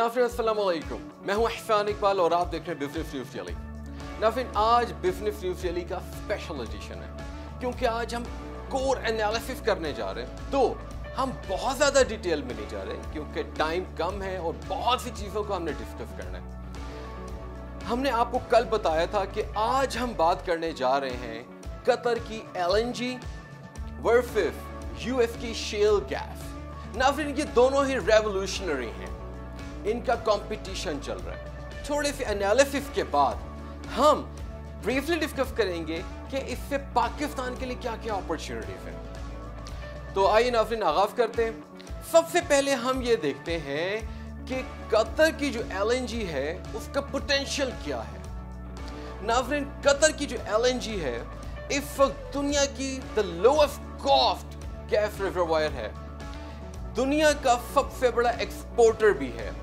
नाफ़िन अस्सलाम वालेकुम, मैं हूं इहसान इकबाल और आप देख रहे हैं बिज़नेस न्यूज़ डेली। नाफ़िन आज बिज़नेस न्यूज़ डेली का स्पेशल एडिशन है क्योंकि आज हम कोर एनालिसिस करने जा रहे हैं। तो हम बहुत ज़्यादा डिटेल में नहीं जा रहे क्योंकि टाइम कम है और बहुत सी चीज़ों को हमने डिस्कस करना है। हमने आपको कल बताया था कि आज हम बात करने जा रहे हैं कतर की LNG वर्सेस यूएस की शेल गैस। नाफ़िन ये दोनों ही रेवोल्यूशनरी हैं, इनका कंपटीशन चल रहा है। थोड़े से एनालिसिस के बाद हम ब्रीफली डिस्कस करेंगे कि इससे पाकिस्तान के लिए क्या क्या अपॉर्चुनिटीज हैं। तो आइए नाज़रीन आगाज करते हैं। सबसे पहले हम ये देखते हैं कि कतर की जो LNG है उसका पोटेंशियल क्या है। नाज़रीन कतर की जो LNG है इस वक्त दुनिया की the lowest cost gas reservoir है, दुनिया का सबसे बड़ा एक्सपोर्टर भी है।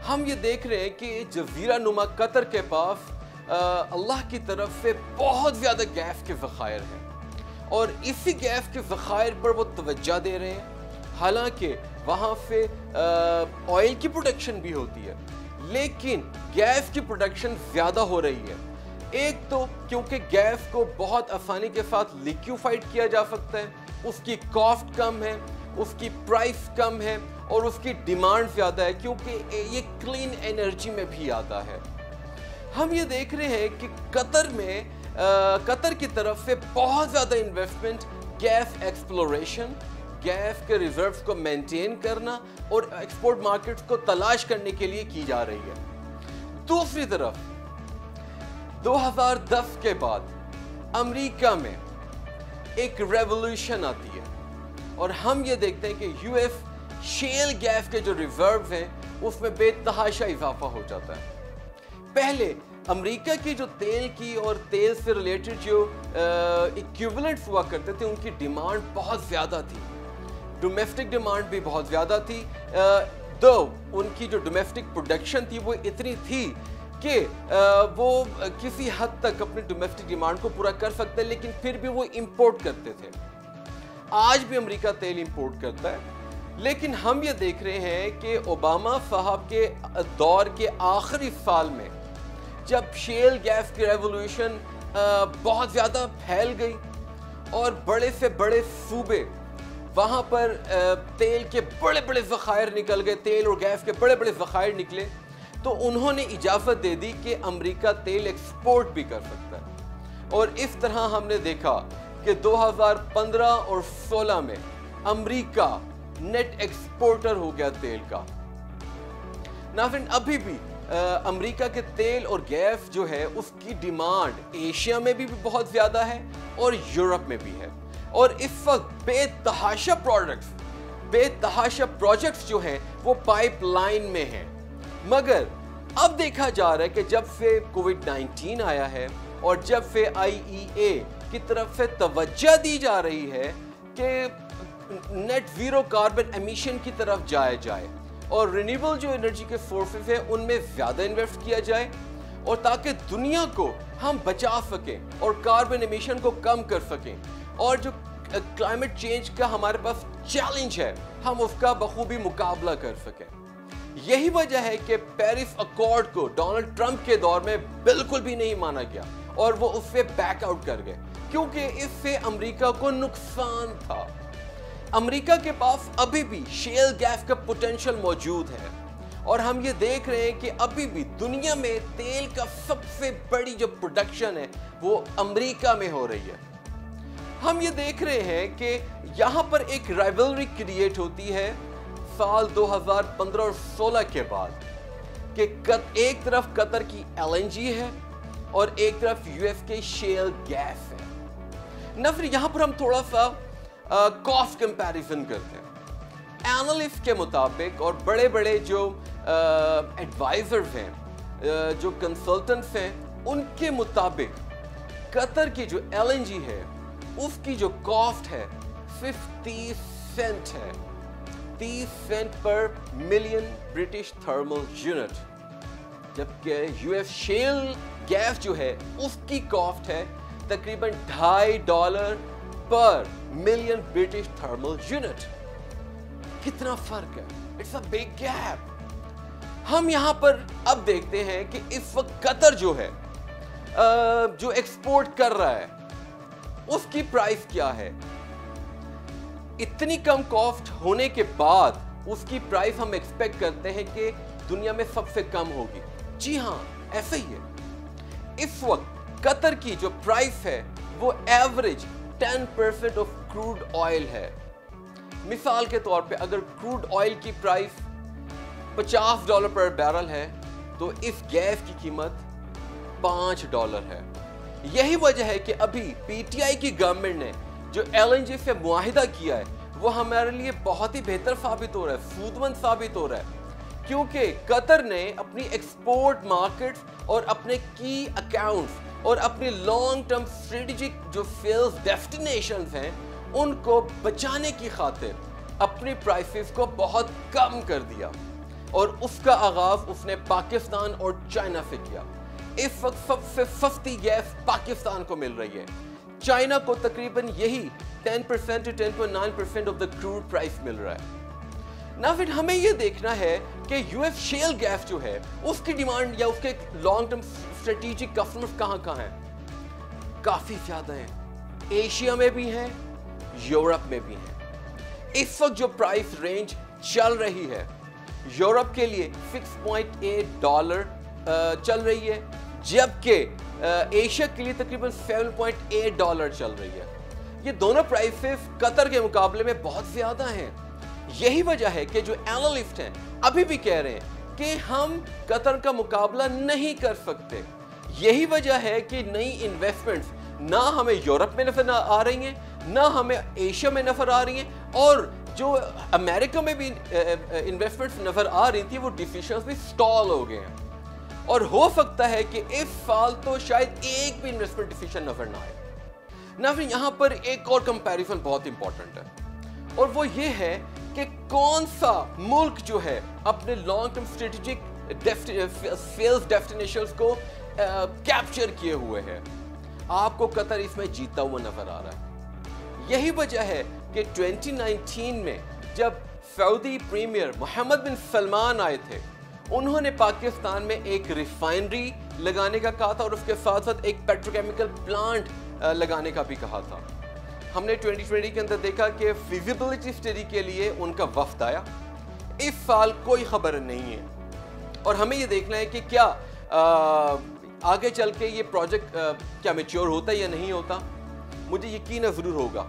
हम ये देख रहे हैं कि जजीरा नुमा कतर के पास अल्लाह की तरफ से बहुत ज़्यादा गैस के ज़खायर हैं और इसी गैस के ज़खायर पर वो तवज्जो दे रहे हैं। हालांकि वहाँ से ऑयल की प्रोडक्शन भी होती है लेकिन गैस की प्रोडक्शन ज़्यादा हो रही है। एक तो क्योंकि गैस को बहुत आसानी के साथ लिक्विफाइड किया जा सकता है, उसकी कॉस्ट कम है, उसकी प्राइस कम है और उसकी डिमांड ज़्यादा है क्योंकि ये क्लीन एनर्जी में भी आता है। हम ये देख रहे हैं कि कतर की तरफ से बहुत ज़्यादा इन्वेस्टमेंट गैस एक्सप्लोरेशन, गैस के रिजर्व्स को मेंटेन करना और एक्सपोर्ट मार्केट्स को तलाश करने के लिए की जा रही है। दूसरी तरफ 2010 के बाद अमेरिका में एक रेवोल्यूशन आती है और हम ये देखते हैं कि यूएस शेल गैस के जो रिजर्व हैं उसमें बेतहाशा इजाफा हो जाता है। पहले अमेरिका की जो तेल की और तेल से रिलेटेड जो इक्विवेलेंट हुआ करते थे उनकी डिमांड बहुत ज़्यादा थी, डोमेस्टिक डिमांड भी बहुत ज़्यादा थी। दो उनकी जो डोमेस्टिक प्रोडक्शन थी वो इतनी थी कि वो किसी हद तक अपनी डोमेस्टिक डिमांड को पूरा कर सकते लेकिन फिर भी वो इंपोर्ट करते थे। आज भी अमेरिका तेल इंपोर्ट करता है लेकिन हम ये देख रहे हैं कि ओबामा साहब के दौर के आखिरी साल में जब शेल गैस की रेवोल्यूशन बहुत ज़्यादा फैल गई और बड़े से बड़े सूबे वहाँ पर तेल के बड़े बड़े ज़खायर निकल गए, तेल और गैस के बड़े बड़े ज़खायर निकले, तो उन्होंने इजाज़त दे दी कि अमेरिका तेल एक्सपोर्ट भी कर सकता है। और इस तरह हमने देखा कि 2015 और 16 में अमेरिका नेट एक्सपोर्टर हो गया तेल का। नाज़रीन अभी भी अमेरिका के तेल और गैस जो है उसकी डिमांड एशिया में भी बहुत ज़्यादा है और यूरोप में भी है और इस वक्त बेतहाशा प्रोजेक्ट्स जो हैं वो पाइपलाइन में हैं। मगर अब देखा जा रहा है कि जब से कोविड-19 आया है और जब से IEA की तरफ से तवज्जो दी जा रही है कि नेट ज़ीरो कार्बन एमिशन की तरफ जाया जाए और रिन्यूएबल जो एनर्जी के सोर्सेज हैं उनमें ज़्यादा इन्वेस्ट किया जाए और ताकि दुनिया को हम बचा सकें और कार्बन एमिशन को कम कर सकें और जो क्लाइमेट चेंज का हमारे पास चैलेंज है हम उसका बखूबी मुकाबला कर सकें। यही वजह है कि पेरिस अकॉर्ड को डोनाल्ड ट्रंप के दौर में बिल्कुल भी नहीं माना गया और वो उससे बैक आउट कर गए क्योंकि इससे अमेरिका को नुकसान था। अमेरिका के पास अभी भी शेल गैस का पोटेंशियल मौजूद है और हम ये देख रहे हैं कि अभी भी दुनिया में तेल का सबसे बड़ी जो प्रोडक्शन है वो अमेरिका में हो रही है। हम ये देख रहे हैं कि यहाँ पर एक राइवलरी क्रिएट होती है साल 2015 और 16 के बाद कि एक तरफ कतर की LNG है और एक तरफ यूएस के शेल गैस है। नफर यहाँ पर हम थोड़ा सा कॉस्ट कंपैरिजन करते हैं। एनालिस्ट के मुताबिक और बड़े बड़े जो एडवाइजर्स हैं, जो कंसल्टेंट्स हैं, उनके मुताबिक कतर की जो LNG है उसकी जो कॉस्ट है 50 सेंट है, 30 सेंट पर मिलियन ब्रिटिश थर्मल यूनिट, जबकि यूएस शेल गैस जो है उसकी कॉस्ट है तकरीबन $2.5 पर मिलियन ब्रिटिश थर्मल यूनिट। कितना फर्क है, इट्स अ बिग गैप। हम यहां पर अब देखते हैं कि इस वक्त कतर जो है, जो एक्सपोर्ट कर रहा है, उसकी प्राइस क्या है। इतनी कम कॉस्ट होने के बाद उसकी प्राइस हम एक्सपेक्ट करते हैं कि दुनिया में सबसे कम होगी। जी हां, ऐसा ही है। इस वक्त कतर की जो प्राइस है वो एवरेज 10% ऑफ क्रूड ऑयल है। मिसाल के तौर पे अगर क्रूड ऑयल की प्राइस $50 पर बैरल है तो इस गैस की कीमत $5 है। यही वजह है कि अभी पीटीआई की गवर्नमेंट ने जो एलएनजी से मुआहिदा किया है वो हमारे लिए बहुत ही बेहतर साबित हो रहा है, सूदमंद साबित हो रहा है, क्योंकि कतर ने अपनी एक्सपोर्ट मार्केट्स और अपने की अकाउंट्स और अपने लॉन्ग टर्म स्ट्रेटेजिक जो सेल्स डेस्टिनेशंस हैं उनको बचाने की खातिर अपनी प्राइसेस को बहुत कम कर दिया और उसका आगाज उसने पाकिस्तान और चाइना से किया। इस वक्त सबसे सस्ती गैस पाकिस्तान को मिल रही है। चाइना को तकरीबन यही 10% to 10.9% of the crude price मिल रहा है ना। फिर हमें यह देखना है कि यूएस शेल गैस जो है उसकी डिमांड या उसके लॉन्ग टर्म स्ट्रेटेजिक कस्टमर्स कहां हैं। काफी ज्यादा हैं, एशिया में भी हैं, यूरोप में भी हैं। इस वक्त जो प्राइस रेंज चल रही है यूरोप के लिए $6.8 चल रही है, जबकि एशिया के लिए तकरीबन $7.8 चल रही है। ये दोनों प्राइसेस कतर के मुकाबले में बहुत ज्यादा हैं। यही वजह है कि जो एनालिस्ट हैं अभी भी कह रहे हैं कि हम कतर का मुकाबला नहीं कर सकते। यही वजह है कि नई इन्वेस्टमेंट्स ना हमें यूरोप में नजर आ रही हैं, ना हमें एशिया में नजर आ रही हैं, और जो अमेरिका में भी इन्वेस्टमेंट्स नजर आ रही थी वो डिसीजंस भी स्टॉल हो गए हैं। और हो सकता है कि इस साल तो शायद एक भी इन्वेस्टमेंट डिसीजन नजर ना आए ना। फिर यहां पर एक और कंपैरिजन बहुत इंपॉर्टेंट है और वो ये है कि कौन सा मुल्क जो है अपने long term strategic sales destinations को कैप्चर किए हुए है। आपको कतर इसमें जीता हुआ नजर आ रहा है। यही वजह है कि 2019 में जब सऊदी प्रीमियर मोहम्मद बिन सलमान आए थे उन्होंने पाकिस्तान में एक रिफाइनरी लगाने का कहा था और उसके साथ साथ एक पेट्रोकेमिकल प्लांट लगाने का भी कहा था। हमने 2020 के अंदर देखा कि फिजिबिलिटी स्टडी के लिए उनका वफ्द आया। इस साल कोई खबर नहीं है और हमें ये देखना है कि क्या आगे चल के ये प्रोजेक्ट क्या मैच्योर होता है या नहीं होता। मुझे यकीन ज़रूर होगा।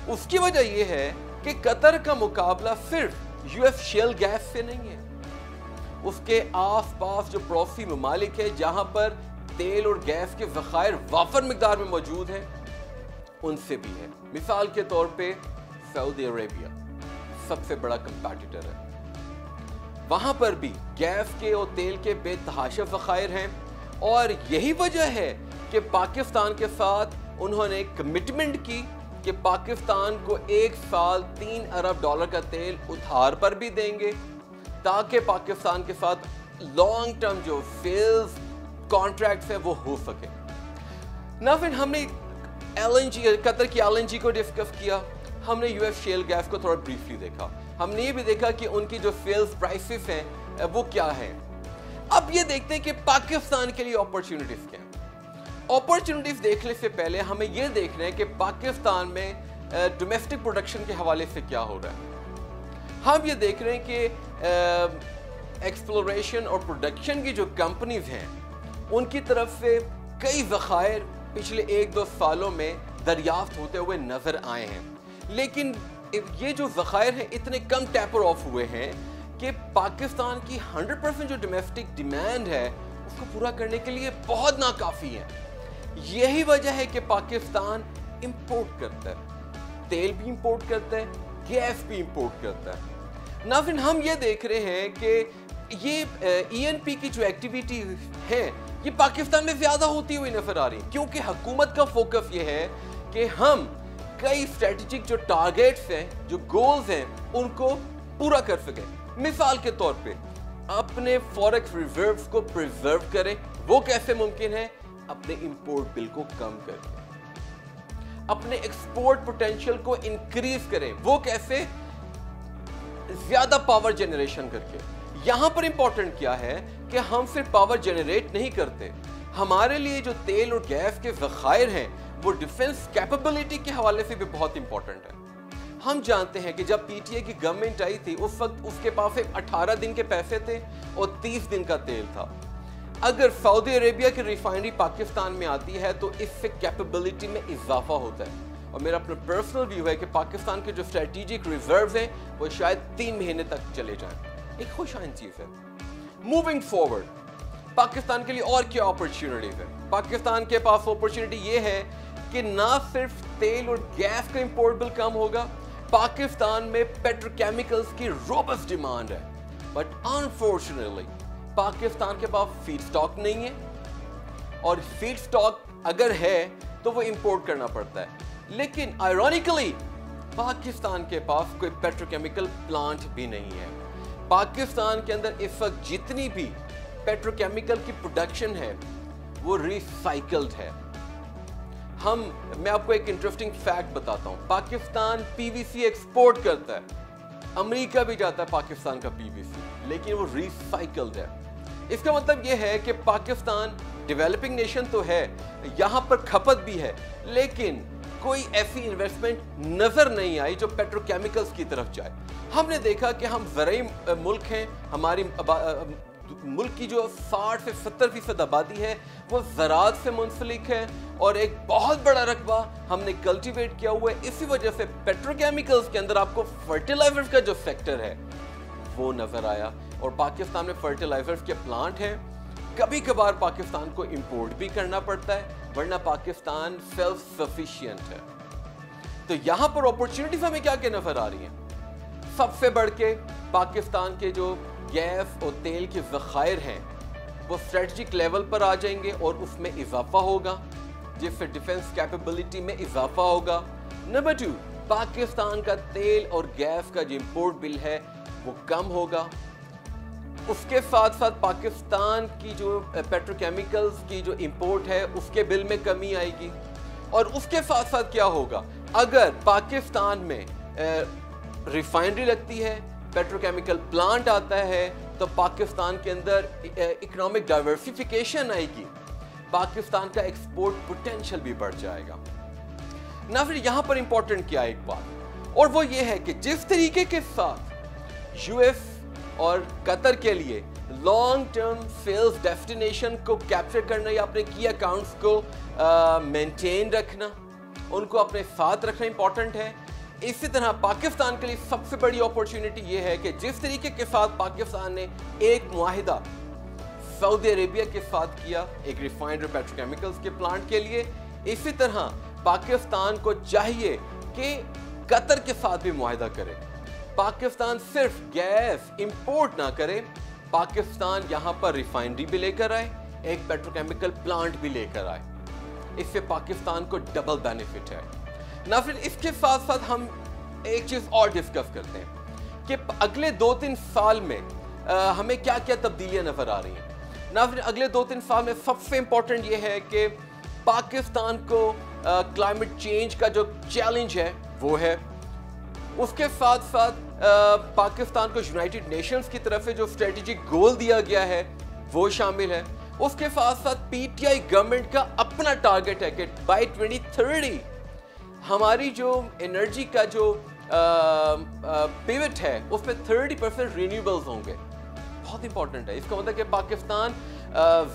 उसकी वजह यह है कि कतर का मुकाबला सिर्फ यूएस शेल गैस से नहीं है, उसके आसपास जो पड़ोसी ममालिक है जहां पर तेल और गैस के ज़खायर वाफर मिकदार में मौजूद हैं उनसे भी है। मिसाल के तौर पे सऊदी अरेबिया सबसे बड़ा कंपैटिटर है, वहां पर भी गैस के और तेल के बेतहाशा ज़खायर हैं और यही वजह है कि पाकिस्तान के साथ उन्होंने कमिटमेंट की कि पाकिस्तान को एक साल $3 अरब का तेल उधार पर भी देंगे ताकि पाकिस्तान के साथ लॉन्ग टर्म जो सेल्स कॉन्ट्रैक्ट्स है वो हो सके ना। फिर हमने एलएनजी कतर की एलएनजी को डिस्कस किया, हमने यूएस शेल गैस को थोड़ा ब्रीफली देखा, हमने ये भी देखा कि उनकी जो सेल्स प्राइसेस हैं वो क्या हैं। अब ये देखते हैं कि पाकिस्तान के लिए अपॉर्चुनिटीज क्या हैं। अपॉर्चुनिटीज देखने से पहले हमें यह देखना है कि पाकिस्तान में डोमेस्टिक प्रोडक्शन के हवाले से क्या हो रहा है। हम ये देख रहे हैं कि एक्सप्लोरेशन और प्रोडक्शन की जो कंपनीज हैं उनकी तरफ से कई ज़खायर पिछले 1-2 सालों में दरियाफ्त होते हुए नजर आए हैं, लेकिन ये जो ज़खायर हैं इतने कम टैपर ऑफ हुए हैं कि पाकिस्तान की 100% जो डोमेस्टिक डिमांड है उसको पूरा करने के लिए बहुत नाकाफी है। यही वजह है कि पाकिस्तान इंपोर्ट करता है, तेल भी इंपोर्ट करता है, गैस भी इंपोर्ट करता है ना। फिर हम ये देख रहे हैं कि ये ईएनपी की जो एक्टिविटी है ये पाकिस्तान में ज्यादा होती हुई नजर आ रही है, क्योंकि हुकूमत का फोकस ये है कि हम कई स्ट्रेटेजिक जो टारगेट्स हैं, जो गोल्स हैं, उनको पूरा कर सके। मिसाल के तौर पे अपने फॉरेक्स रिजर्व्स को प्रिजर्व करें। वो कैसे मुमकिन है? अपने इंपोर्ट बिल को कम करके, अपने एक्सपोर्ट पोटेंशियल को इंक्रीज करें। वो कैसे? ज्यादा पावर जनरेशन करके। यहां पर इंपॉर्टेंट क्या है कि हम सिर्फ पावर जनरेट नहीं करते, हमारे लिए जो तेल और गैस के ज़खायर हैं वो डिफेंस कैपेबिलिटी के हवाले से भी बहुत इंपॉर्टेंट है। हम जानते हैं कि जब पीटीआई की गवर्नमेंट आई थी उस वक्त उसके पास 18 दिन के पैसे थे और 30 दिन का तेल था। अगर सऊदी अरेबिया की रिफाइनरी पाकिस्तान में आती है तो इससे कैपेबिलिटी में इजाफा होता है। और मेरा अपना पर्सनल व्यू है कि पाकिस्तान के जो स्ट्रेटेजिक रिजर्व्स हैं वो शायद 3 महीने तक चले जाएं। एक खुशाइन चीज़ है। मूविंग फॉरवर्ड पाकिस्तान के लिए और क्या अपॉर्चुनिटीज है? पाकिस्तान के पास अपॉर्चुनिटी ये है कि ना सिर्फ तेल और गैस का इंपोर्ट बिल कम होगा, पाकिस्तान में पेट्रोकेमिकल्स की रोबस्ट डिमांड है, बट अनफॉर्चुनेटली पाकिस्तान के पास फीड स्टॉक नहीं है, और फीड स्टॉक अगर है तो वो इंपोर्ट करना पड़ता है। लेकिन आयरॉनिकली पाकिस्तान के पास कोई पेट्रोकेमिकल प्लांट भी नहीं है। पाकिस्तान के अंदर इस वक्त जितनी भी पेट्रोकेमिकल की प्रोडक्शन है वो रिसाइकल्ड है। मैं आपको एक इंटरेस्टिंग फैक्ट बताता हूं। पाकिस्तान पीवीसी एक्सपोर्ट करता है, अमेरिका भी जाता है पाकिस्तान का पीवीसी, लेकिन वो रिसाइकल्ड है। इसका मतलब यह है कि पाकिस्तान डेवलपिंग नेशन तो है, यहां पर खपत भी है, लेकिन कोई ऐसी इन्वेस्टमेंट नजर नहीं आई जो पेट्रोकेमिकल्स की तरफ जाए। हमने देखा कि हम ज़राई मुल्क हैं, हमारी मुल्क की जो 60 से 70% आबादी है वो ज़राअत से मुंसलिक है, और एक बहुत बड़ा रकबा हमने कल्टीवेट किया हुआ है। इसी वजह से पेट्रोकेमिकल्स के अंदर आपको फर्टिलाइजर्स का जो सेक्टर है वो नजर आया, और पाकिस्तान में फर्टिलाइजर्स के प्लांट हैं। कभी कभार पाकिस्तान को इंपोर्ट भी करना पड़ता है, वरना पाकिस्तान सेल्फ सफिशिएंट है। तो यहां पर अपॉर्चुनिटीज हमें क्या क्या नजर आ रही हैं? सबसे बढ़ के पाकिस्तान के जो गैस और तेल के ज़खायर हैं वो स्ट्रेटजिक लेवल पर आ जाएंगे और उसमें इजाफा होगा, जिससे डिफेंस कैपेबिलिटी में इजाफा होगा। नंबर 2, पाकिस्तान का तेल और गैस का जो इंपोर्ट बिल है वो कम होगा। उसके साथ साथ पाकिस्तान की जो पेट्रोकेमिकल्स की जो इंपोर्ट है उसके बिल में कमी आएगी। और उसके साथ साथ क्या होगा, अगर पाकिस्तान में रिफाइनरी लगती है, पेट्रोकेमिकल प्लांट आता है, तो पाकिस्तान के अंदर इकोनॉमिक डाइवर्सिफिकेशन आएगी, पाकिस्तान का एक्सपोर्ट पोटेंशियल भी बढ़ जाएगा ना। फिर यहां पर इंपॉर्टेंट क्या है एक बात, और वो ये है कि जिस तरीके के साथ यूएस और कतर के लिए लॉन्ग टर्म सेल्स डेस्टिनेशन को कैप्चर करना या अपने की अकाउंट्स को मेंटेन रखना, उनको अपने साथ रखना इंपॉर्टेंट है, इसी तरह पाकिस्तान के लिए सबसे बड़ी अपॉर्चुनिटी ये है कि जिस तरीके के साथ पाकिस्तान ने एक मुआहिदा सऊदी अरेबिया के साथ किया एक रिफाइनड पेट्रोकेमिकल्स के प्लांट के लिए, इसी तरह पाकिस्तान को चाहिए कि कतर के साथ भी मुआहिदा करे। पाकिस्तान सिर्फ गैस इंपोर्ट ना करे, पाकिस्तान यहाँ पर रिफाइनरी भी लेकर आए, एक पेट्रोकेमिकल प्लांट भी लेकर आए। इससे पाकिस्तान को डबल बेनिफिट है ना। फिर इसके साथ साथ हम एक चीज और डिस्कस करते हैं कि अगले 2-3 साल में हमें क्या क्या तब्दीलियां नजर आ रही हैं ना। फिर अगले 2-3 साल में सबसे इंपॉर्टेंट ये है कि पाकिस्तान को क्लाइमेट चेंज का जो चैलेंज है वो है, उसके साथ साथ पाकिस्तान को यूनाइटेड नेशंस की तरफ से जो स्ट्रेटेजिक गोल दिया गया है वो शामिल है। उसके साथ साथ पीटीआई गवर्नमेंट का अपना टारगेट है कि बाय 2030 हमारी जो एनर्जी का जो पिवट है उसमें 30% रिन्यूएबल्स होंगे। बहुत इंपॉर्टेंट है। इसका मतलब कि पाकिस्तान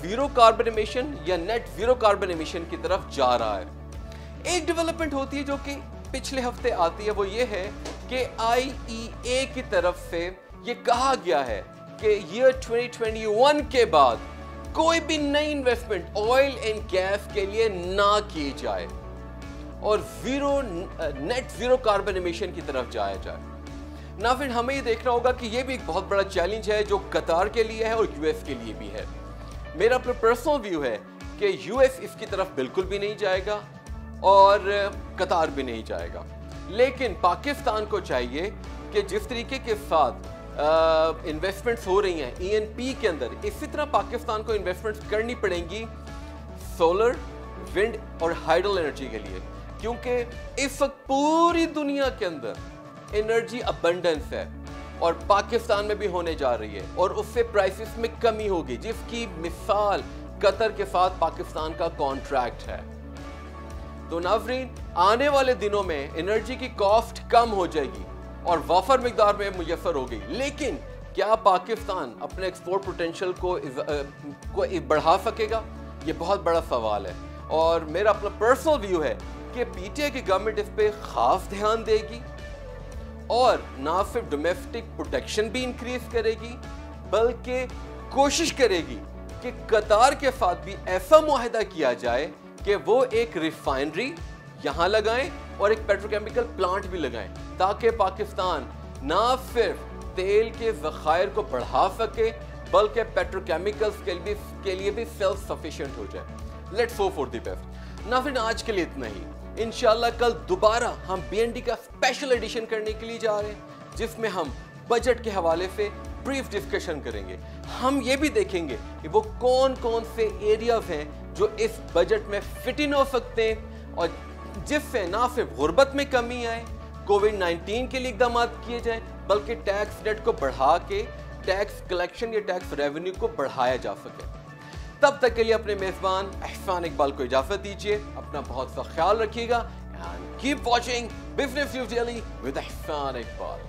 जीरो कार्बन एमिशन या नेट जीरो कार्बन एमिशन की तरफ जा रहा है। एक डेवलपमेंट होती है जो कि पिछले हफ्ते आती है, वो ये है कि IEA की तरफ से ये कहा गया है कि ईयर 2021 के बाद कोई भी नई इन्वेस्टमेंट ऑयल एंड गैस के लिए ना की जाए और नेट जीरो कार्बन एमिशन की तरफ जाया जाए ना। फिर हमें ये देखना होगा कि ये भी एक बहुत बड़ा चैलेंज है जो कतार के लिए है और यूएस के लिए भी है। मेरा अपना पर्सनल व्यू है कि यूएस इसकी तरफ बिल्कुल भी नहीं जाएगा और कतार भी नहीं जाएगा, लेकिन पाकिस्तान को चाहिए कि जिस तरीके के साथ इन्वेस्टमेंट्स हो रही हैं ENP के अंदर, इसी तरह पाकिस्तान को इन्वेस्टमेंट्स करनी पड़ेंगी सोलर, विंड और हाइडल एनर्जी के लिए, क्योंकि इस वक्त पूरी दुनिया के अंदर एनर्जी अबंडेंस है। और पाकिस्तान में भी होने जा रही है और उससे प्राइसेस में कमी होगी, जिसकी मिसाल कतर के साथ पाकिस्तान का कॉन्ट्रैक्ट है। तो नाज़रीन, आने वाले दिनों में एनर्जी की कॉस्ट कम हो जाएगी और वाफर मिकदार में मुयस्सर होगी, लेकिन क्या पाकिस्तान अपने एक्सपोर्ट पोटेंशियल को बढ़ा सकेगा? ये बहुत बड़ा सवाल है और मेरा अपना पर्सनल व्यू है कि पीटीआई की गवर्नमेंट इस पे खास ध्यान देगी और ना सिर्फ डोमेस्टिक प्रोटेक्शन भी इंक्रीज करेगी, बल्कि कोशिश करेगी कि कतार के साथ भी ऐसा मुआहदा किया जाए कि वो एक रिफाइनरी यहाँ लगाएं और एक पेट्रोकेमिकल प्लांट भी लगाएं, ताकि पाकिस्तान ना सिर्फ तेल के ज़खायर को बढ़ा सके बल्कि पेट्रोकेमिकल्स के लिए भी सेल्फ सफिशिएंट हो जाए। Let's hope for the best. नाज़रीन, आज के लिए इतना ही। इंशाल्लाह कल दोबारा हम बीएनडी का स्पेशल एडिशन करने के लिए जा रहे हैं, जिसमें हम बजट के हवाले से ब्रीफ डिस्कशन करेंगे। हम ये भी देखेंगे कि वो कौन कौन से एरियाज हैं जो इस बजट में फिट इन हो सकते हैं और जिससे ना सिर्फ गुर्बत में कमी आए, कोविड-19 के लिए इकदाम किए जाएं, बल्कि टैक्स रेट को बढ़ा के टैक्स कलेक्शन या टैक्स रेवेन्यू को बढ़ाया जा सके। तब तक के लिए अपने मेजबान एहसान इकबाल को इजाजत दीजिए। अपना बहुत सा ख्याल रखिएगा and keep watching business news daily with एहसान इकबाल।